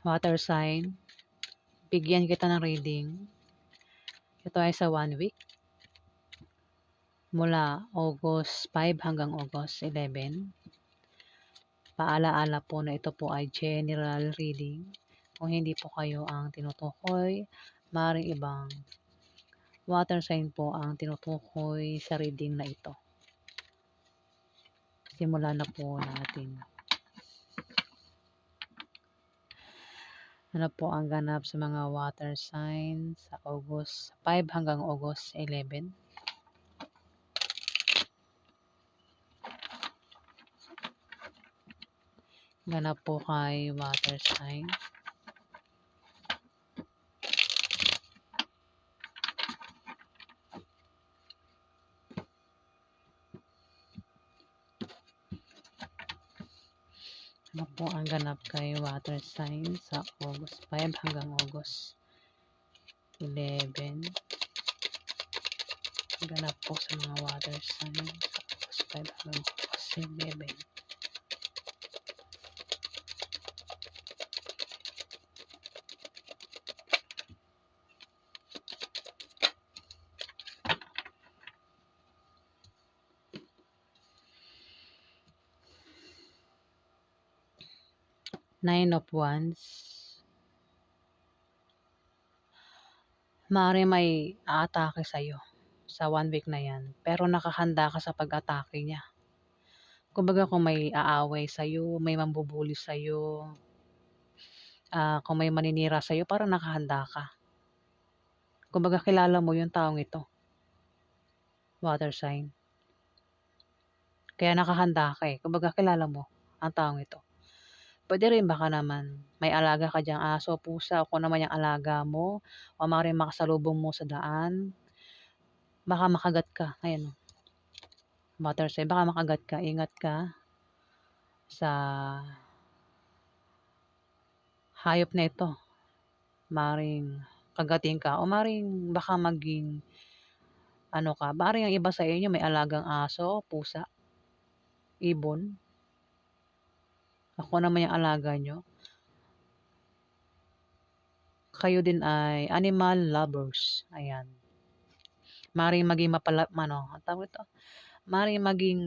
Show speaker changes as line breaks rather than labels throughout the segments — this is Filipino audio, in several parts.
Water sign, bigyan kita ng reading. Ito ay sa 1 week. Mula August 5 hanggang August 11. Paalaala po na ito po ay general reading. Kung hindi po kayo ang tinutukoy, maaaring ibang water sign po ang tinutukoy sa reading na ito. Simulan na po natin. Ano po ang ganap sa mga water signs sa August 5 hanggang August 11? Ganap po kay water sign. Ano po ang ganap kay water sign sa August 5 hanggang August 11? Ganap po sa mga water sign sa August 5 hanggang August 11. Nine of Wands. Maaari may aatake sa'yo sa 1 week na yan. Pero nakahanda ka sa pag-atake niya. Kumbaga kung may aaway sa'yo, may mambubuli sa'yo, kung may maninira sa'yo, parang nakahanda ka. Kumbaga kilala mo yung taong ito. Water sign. Kaya nakahanda ka eh. Kumbaga kilala mo ang taong ito. Pwede rin baka naman may alaga ka diyang aso, pusa, o kung naman yung alaga mo, o maaaring makasalubong mo sa daan, baka makagat ka. Ayan, water sign, baka makagat ka. Ingat ka sa hayop na ito. Maaaring kagatin ka o maaaring baka maging ano ka, maaaring ang iba sa inyo may alagang aso, pusa, ibon. Ako naman yung alaga nyo. Kayo din ay animal lovers. Ayan. Maaaring maging ang tawag ito? Maaaring maging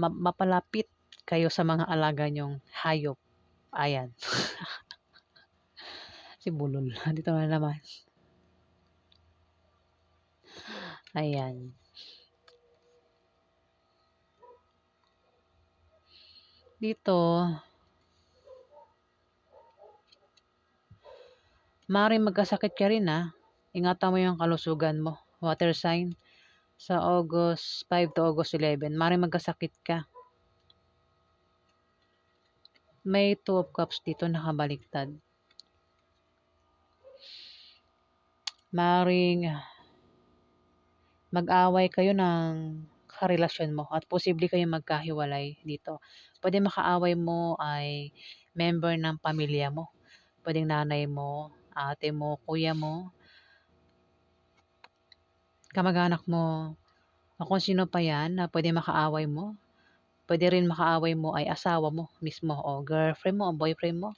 mapalapit kayo sa mga alaga nyong hayop. Ayan. Si Bulol. Dito na naman. Ayan. Dito, maaaring magkasakit ka rin Ingatan mo yung kalusugan mo. Water sign. Sa August 5 to August 11, maaaring magkasakit ka. May 2 of Cups dito nakabaliktad. Maaaring mag-away kayo ng karelasyon mo at posible kayong magkahiwalay dito. Pwede makaaway mo ay member ng pamilya mo. Pwedeng nanay mo, ate mo, kuya mo, kamag-anak mo, o kung sino pa yan na pwede makaaway mo. Pwede rin makaaway mo ay asawa mo mismo o girlfriend mo o boyfriend mo.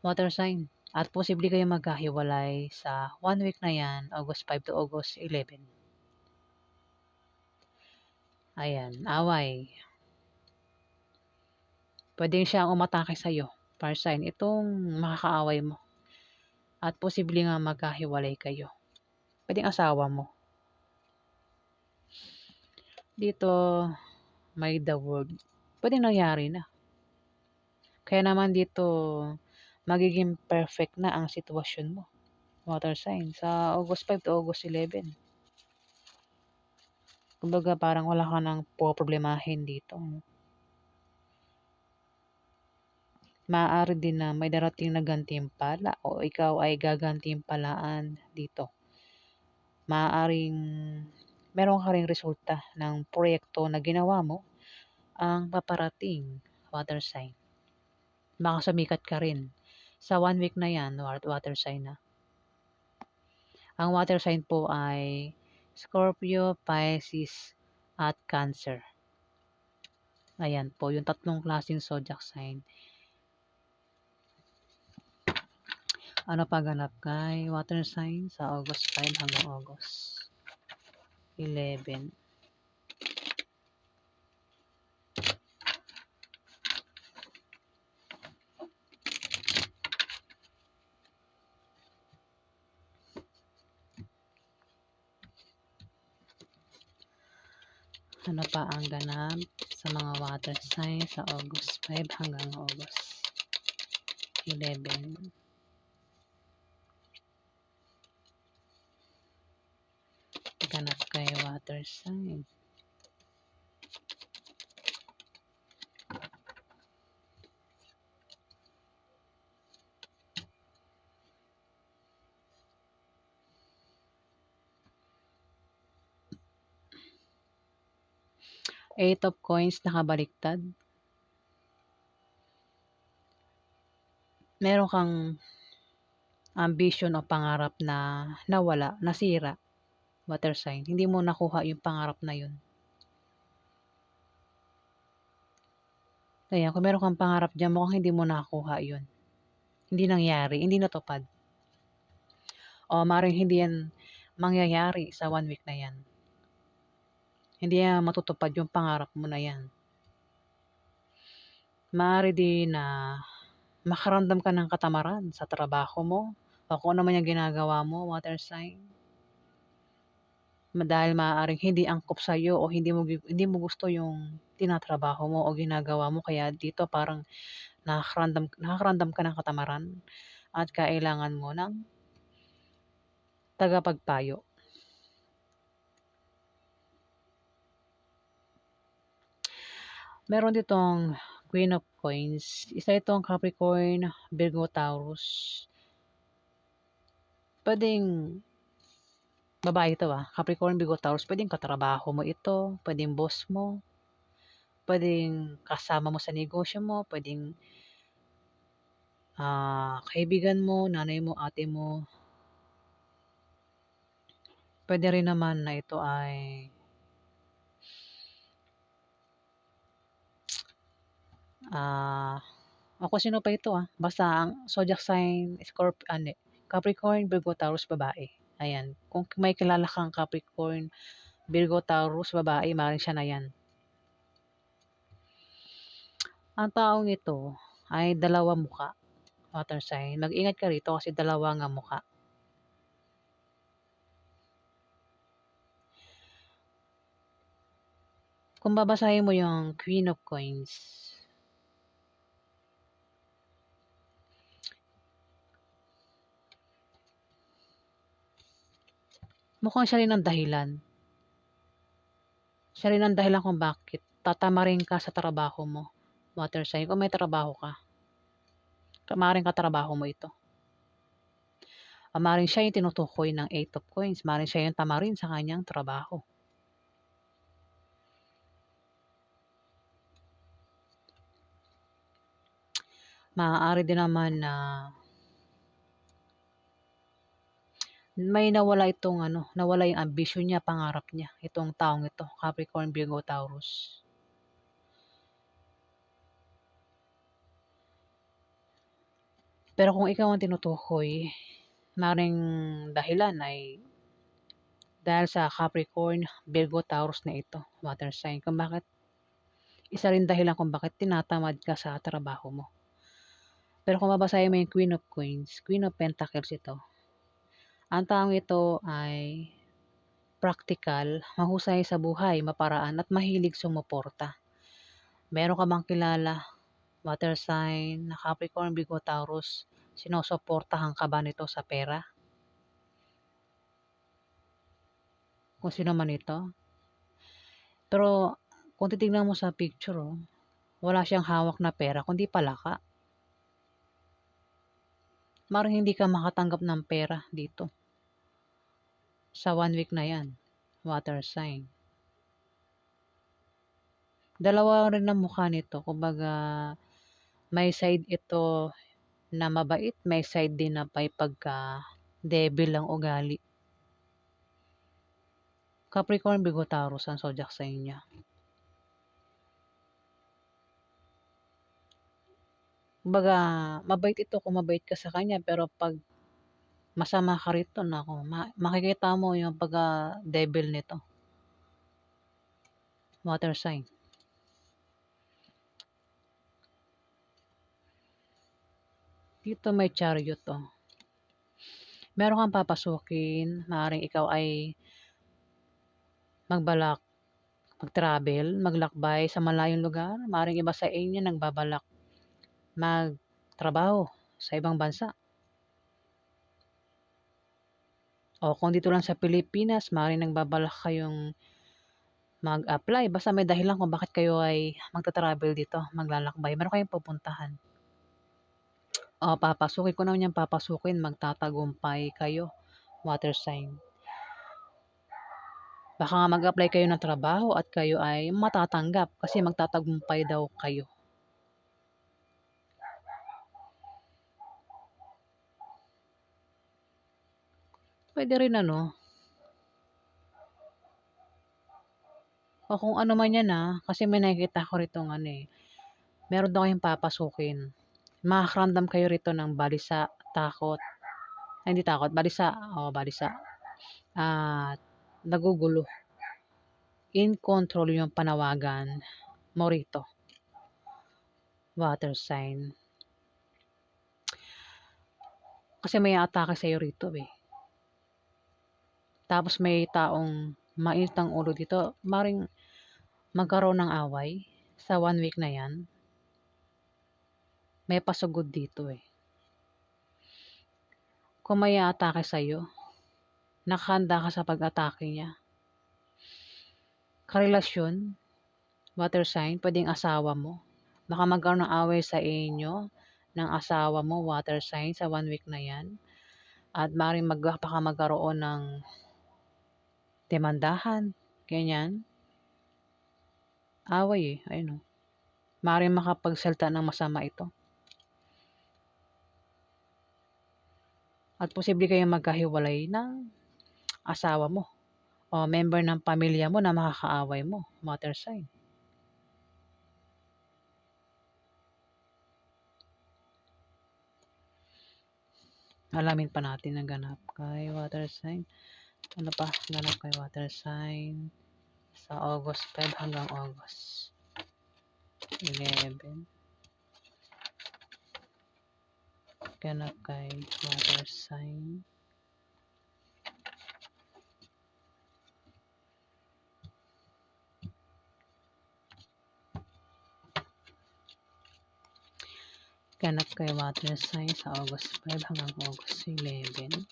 Water sign. At posible kayong magkahiwalay sa 1 week na yan, August 5 to August 11. Ayan, away. Pwede siyang umatake sa'yo, fire sign. Itong makakaaway mo. At posible nga magkahiwalay kayo. Pwedeng asawa mo. Dito, may the word. Pwedeng nangyari na. Kaya naman dito, magiging perfect na ang sitwasyon mo. Water sign. Sa August 5 to August 11. Kumbaga parang wala ka nang poproblemahin dito. Maaari din na may darating na gantimpala o ikaw ay gagantimpalaan dito. Maaaring meron ka ring resulta ng proyekto na ginawa mo ang paparating, water sign. Baka sumikat ka rin. Sa 1 week na yan, water sign na. Ang water sign po ay Scorpio, Pisces, at Cancer. Ayan po, yung tatlong klaseng zodiac sign. Ano pa ganap kay water sign sa August 5 hanggang August 11? Ano pa ang ganap sa mga water sign sa August 5 hanggang August 11? Ganap kay water sign. Eight of coins nakabaliktad. Meron kang ambition o pangarap na nawala, nasira, water sign. Hindi mo nakuha yung pangarap na yun. Kaya kung meron kang pangarap dyan, mukhang hindi mo nakuha yun. Hindi nangyari, hindi natupad. O maring hindi yan mangyayari sa 1 week na yan. Hindi yan matutupad yung pangarap mo na yan. Maaari din na makaramdam ka ng katamaran sa trabaho mo o kung ano man yung ginagawa mo, water sign. Dahil maaaring hindi angkop sa iyo o hindi mo gusto yung tinatrabaho mo o ginagawa mo kaya dito parang nakakaramdam ka ng katamaran at kailangan mo ng tagapagpayo. Meron ditong Queen of Coins. Isa itong Capricorn, Virgo, Taurus. Pwedeng babae ito Capricorn, Virgo, Taurus. Pwedeng katrabaho mo ito. Pwedeng boss mo. Pwedeng kasama mo sa negosyo mo. Pwedeng kaibigan mo, nanay mo, ate mo. Pwede rin naman na ito ay ako sino pa ito Basta ang zodiac sign, Capricorn, Virgo, Taurus, babae. Ayan. Kung may kilala kang Capricorn, Virgo, Taurus, babae, maaaring siya na yan. Ang taong ito ay dalawa muka, water sign. Mag-ingat ka rito kasi dalawa nga muka. Kung babasahin mo yung Queen of Coins, mukhang siya rin ang dahilan. Siya rin ang dahilan kung bakit tatamarin ka sa trabaho mo, water sign. Kung may trabaho ka, maaaring katrabaho mo ito. Maaaring siya yung tinutukoy ng 8 of coins. Maaaring siya yung tamarin sa kanyang trabaho. Maaari din naman na may nawala yung ambisyon niya, pangarap niya. Itong taong ito, Capricorn, Virgo, Taurus. Pero kung ikaw ang tinutukoy, maaaring dahilan ay dahil sa Capricorn, Virgo, Taurus na ito, water sign. Kung bakit, isa rin dahilan kung bakit tinatamad ka sa trabaho mo. Pero kung babasahin mo yung Queen of Coins, Queen of Pentacles ito, ang taong ito ay practical, mahusay sa buhay, maparaan at mahilig sumuporta. Meron ka bang kilala, water sign, na Capricorn, Virgo, Taurus, sinusuportahan ka ba nito sa pera? Kung sino man ito. Pero kung titignan mo sa picture, wala siyang hawak na pera kundi palaka. Maring hindi ka makatanggap ng pera dito sa 1 week na yan, water sign. Dalawa rin ang mukha nito, kumbaga may side ito na mabait, may side din na may pagka-devil ang ugali. Capricorn, Virgo, Taurus ang zodiac sign niya. Kumbaga mabait ito kung mabait ka sa kanya, pero 'pag masama ka rito naku, makikita mo yung pagka-devil nito, water sign. Dito may Chariot, oh. Meron kang papasukin, maaaring ikaw ay magbalak mag-travel, maglakbay sa malayong lugar, maaaring iba sa inyo nagbabalak magtrabaho sa ibang bansa. O kung dito lang sa Pilipinas, maaaring nagbabalak kayong mag-apply, basta may dahilan kung bakit kayo ay magta-travel dito, maglalakbay, meron kayong pupuntahan. O papasukin ko naman yung papasukin, magtatagumpay kayo, water sign. Baka nga mag-apply kayo ng trabaho at kayo ay matatanggap kasi magtatagumpay daw kayo. Pwede rin ano, o kung ano man yan kasi may nakikita ko rito ano meron daw kayong papasukin. Makakaramdam kayo rito ng balisa, takot, ay hindi takot, balisa, o balisa. At nagugulo. In control yung panawagan mo rito, water sign. Kasi may atake sa'yo rito eh. Tapos may taong mainit ang ulo dito. Maring magkaroon ng away sa 1 week na yan. May pasugod dito eh. Kung may atake sa'yo, nakahanda ka sa pag-atake niya. Karelasyon, water sign, pwedeng asawa mo. Baka magkaroon ng away sa inyo ng asawa mo, water sign, sa 1 week na yan. At maaaring baka magkaroon ng demandahan, ganyan. Away eh, ayun o. Maaaring makapagsalita ng masama ito. At posible kayong magkahiwalay ng asawa mo o member ng pamilya mo na makakaaway mo, water sign. Alamin pa natin ang ganap kay water sign. Ano pa ganap kay water sign sa August 5 hanggang August 11. Ganap kay water sign. Ganap kay water sign sa August 5 hanggang August 11.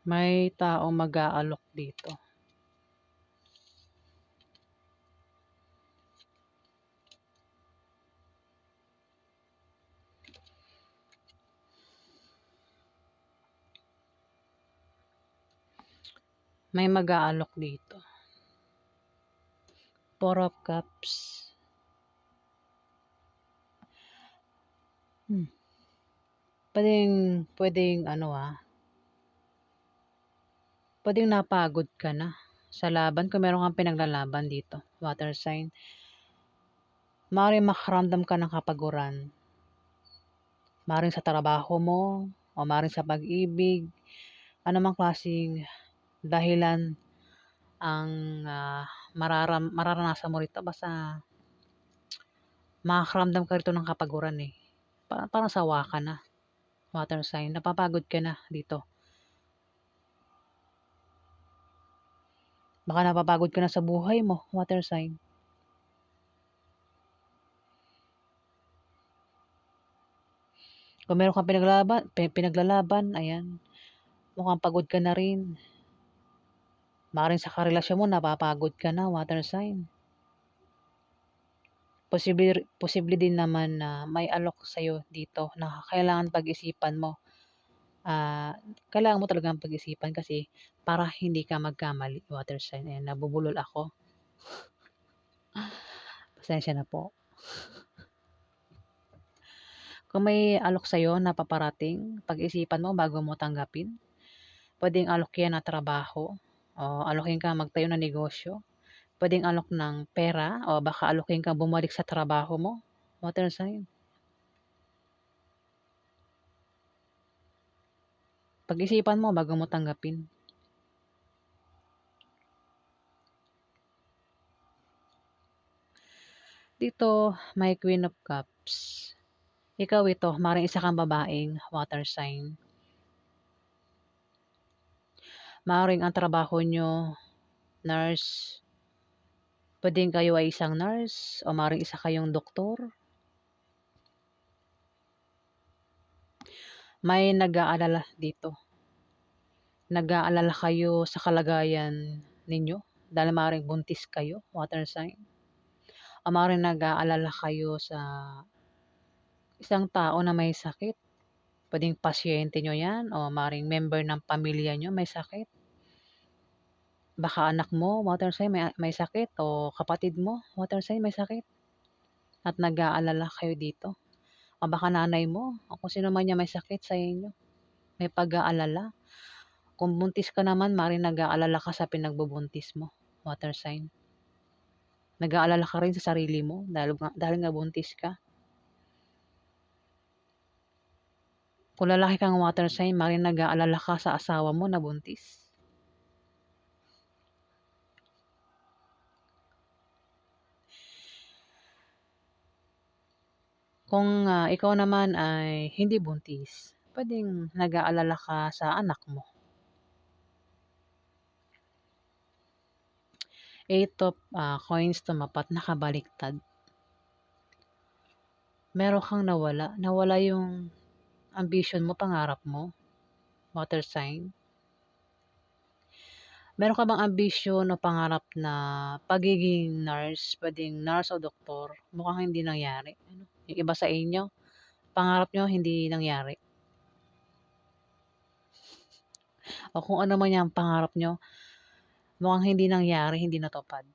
May taong mag-aalok dito. May mag-aalok dito. 4 of Cups. Pwedeng ano pwedeng napagod ka na sa laban kung meron kang pinaglalaban dito, water sign. Maaaring makaramdam ka ng kapaguran. Maaaring sa trabaho mo o maaaring sa pag-ibig. Anumang klaseng dahilan ang mararanasan mo rito, basta makakaramdam ka rito ng kapaguran eh. Parang sawa ka na, water sign. Napapagod ka na dito. Baka napapagod ka na sa buhay mo, water sign. Kung meron kang pinaglalaban, ayan, mukhang pagod ka na rin. Maaaring sa karelasyon mo, napapagod ka na, water sign. Posible din naman na may alok sa'yo dito na kailangan pag-isipan mo. Kailangan mo talagang pag-isipan kasi para hindi ka magkamali, water sign. Ayan, nabubulol ako. Pasensya na po. Kung may alok sa'yo na paparating, pag-isipan mo bago mo tanggapin. Puwedeng alok 'yan na trabaho o alokin kang magtayo ng negosyo. Puwedeng alok ng pera o baka alokin kang bumalik sa trabaho mo, water sign. Pag-isipan mo bago mo tanggapin. Dito, may Queen of Cups. Ikaw ito, maaaring isa kang babaeng water sign. Maaaring ang trabaho niyo, nurse. Puwedeng kayo ay isang nurse o maaaring isa kayong doktor. May nag-aalala dito. Nag-aalala kayo sa kalagayan ninyo dahil maaaring buntis kayo, water sign. O maaaring nag-aalala kayo sa isang tao na may sakit. Puwedeng pasyente niyo 'yan o maaaring member ng pamilya niyo may sakit. Baka anak mo, water sign, may sakit o kapatid mo, water sign, may sakit at nag-aalala kayo dito. O baka nanay mo o kung sino man 'yang may sakit sa inyo, may pag-aalala. Kung buntis ka naman, maaaring nag-aalala ka sa pinagbubuntis mo, water sign. Nag-aalala ka rin sa sarili mo dahil nga buntis ka. Kung lalaki kang water sign, maaaring nag-aalala ka sa asawa mo na buntis. Kung ikaw naman ay hindi buntis, puwedeng nag-aalala ka sa anak mo. Eight of coins tumapat, nakabaliktad. Meron kang nawala. Nawala yung ambition mo, pangarap mo, water sign. Meron ka bang ambisyon o pangarap na pagiging nurse, puwedeng nurse o doktor? Mukhang hindi nangyari, ano? Yung iba sa inyo, pangarap niyo hindi nangyari. O kung ano man yang pangarap niyo, mukhang hindi nangyari, hindi natupad.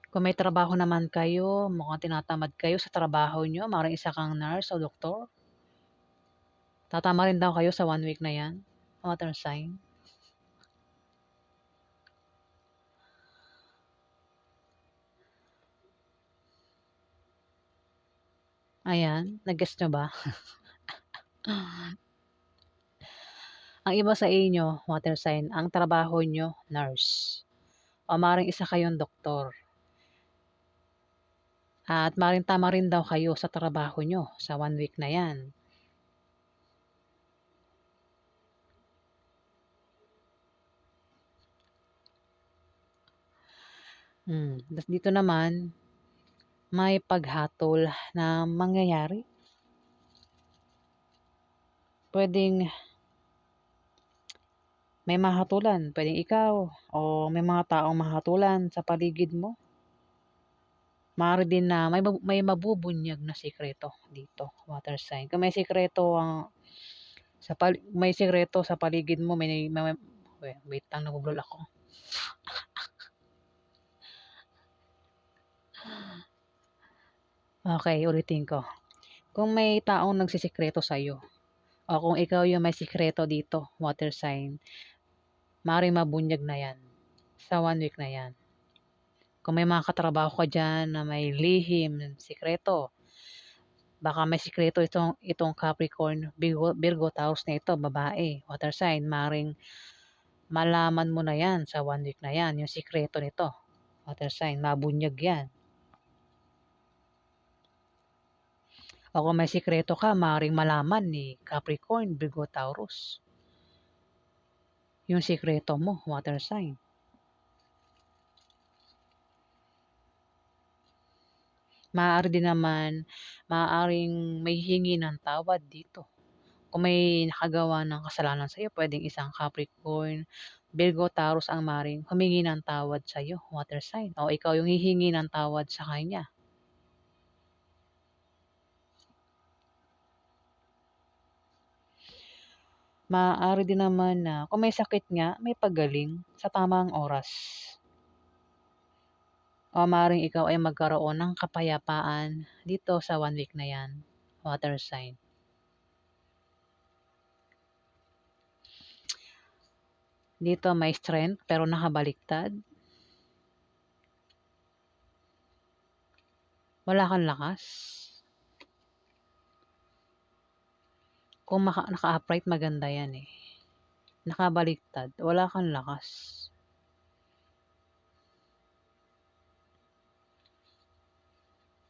Kung may trabaho naman kayo, mukhang tinatamad kayo sa trabaho niyo, maaaring isa kang nurse o doktor. Tatama rin daw kayo sa 1 week na 'yan, water sign. Ayan, na-gets niyo ba? Ang iba sa inyo, water sign, ang trabaho niyo, nurse. O maaaring isa kayong doktor. At maaaring tama rin daw kayo sa trabaho niyo sa 1 week na 'yan. Tas dito naman, may paghatol na mangyayari. Puwedeng may mahatulan, puwedeng ikaw o may mga taong mahatulan sa paligid mo. Maaari din na may mabubunyag na sikreto dito, water sign. Kung may sikreto may sikreto sa paligid mo, wait lang, nabubulol ako. Okay, ulitin ko. Kung may taong nagsisikreto sa'yo o kung ikaw yung may sikreto dito, water sign, maaaring mabunyag na 'yan sa 1 week na 'yan. Kung may mga katrabaho ka diyan na may lihim, sikreto, baka may sikreto itong Capricorn, Virgo, Taurus na ito, babae, water sign, maaaring malaman mo na 'yan sa 1 week na 'yan, yung sikreto nito, water sign, mabunyag 'yan. O kung may sikreto ka, maaaring malaman ni Capricorn, Virgo, Taurus, yung sikreto mo, water sign. Maaaring may hingi ng tawad dito. Kung may nakagawa ng kasalanan sa'yo, puwedeng isang Capricorn, Virgo, Taurus ang maaaring humingi ng tawad sa'yo, water sign, o ikaw yung hihingi ng tawad sa kanya. Maaari din naman na kung may sakit nga, may pagaling sa tamang oras. O maaaring ikaw ay magkaroon ng kapayapaan dito sa 1 week na 'yan, water sign. Dito may strength pero nakabaliktad. Wala kang lakas. Kung naka-upright maganda 'yan, eh. Nakabaliktad, wala kang lakas.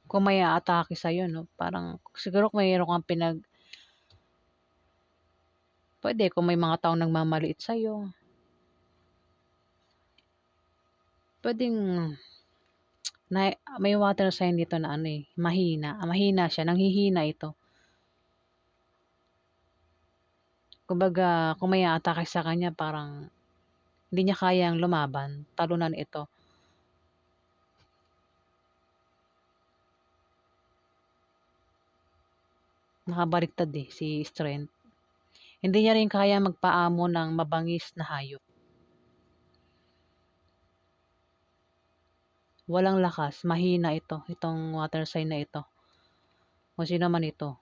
Kung may aatake sa'yo 'no, parang siguro kung mayro'n kang puwede kung may mga taong nagmamaliit sa'yo, puwedeng na may water sign dito na ano, eh, mahina siya, nanghihina ito. Kumbaga kung may aatake sa kanya parang hindi niya kayang lumaban, talunan ito. Nakabaliktad, eh, si strength. Hindi niya rin kayang magpaamo ng mabangis na hayop. Walang lakas, mahina ito, itong water sign na ito. Kung sino man ito.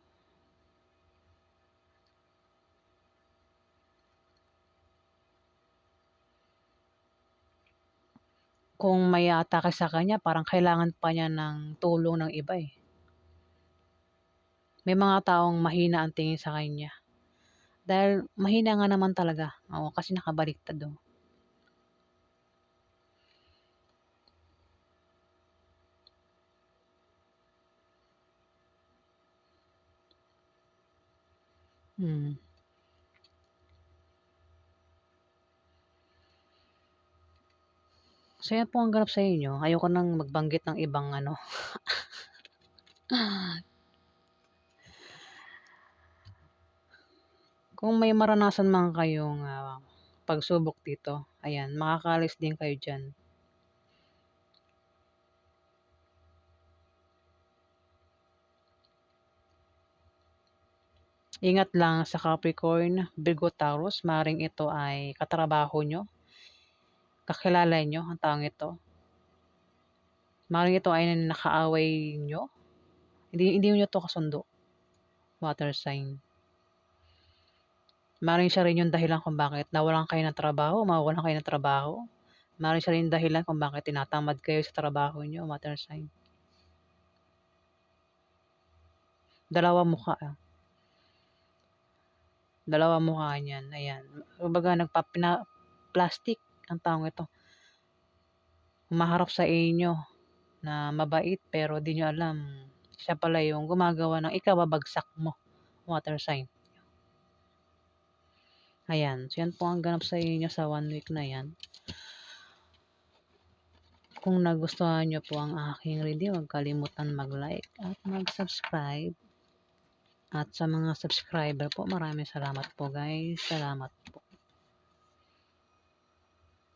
Kung may aatake sa kanya parang kailangan pa niya ng tulong ng iba, eh. May mga taong mahina ang tingin sa kanya. Dahil mahina nga naman talaga, oo, kasi nakabaliktad, oh. Hmm. So, yan po ang ganap sa inyo. Ayoko nang magbanggit ng ibang ano. Kung may maranasan man kayong, pagsubok dito, ayan, makakaalis din kayo diyan. Ingat lang sa Capricorn, Virgo, Taurus, maaaring ito ay katrabaho niyo, kakilala niyo ang taong ito. Maaaring ito ay nakaaway niyo, hindi hindi niyo 'to kasundo, water sign. Maaaring siya rin yung dahilan kung bakit nawalan kayo ng trabaho, mawawalan kayo ng trabaho. Maaaring siya rin yung dahilan kung bakit tinatamad kayo sa trabaho niyo, water sign. Dalawang mukha, dalawang mukha niyan, ayan. Kumbaga plastic ang taong ito. Humaharap sa inyo na mabait pero di niyo alam, siya pala yung gumagawa ng ikababagsak mo, water sign. Ayan, so yan po ang ganap sa inyo sa 1 week na yan. Kung nagustuhan niyo po ang aking review, huwag kalimutan mag-like at mag-subscribe. At sa mga subscriber po, maraming salamat po guys. Salamat po.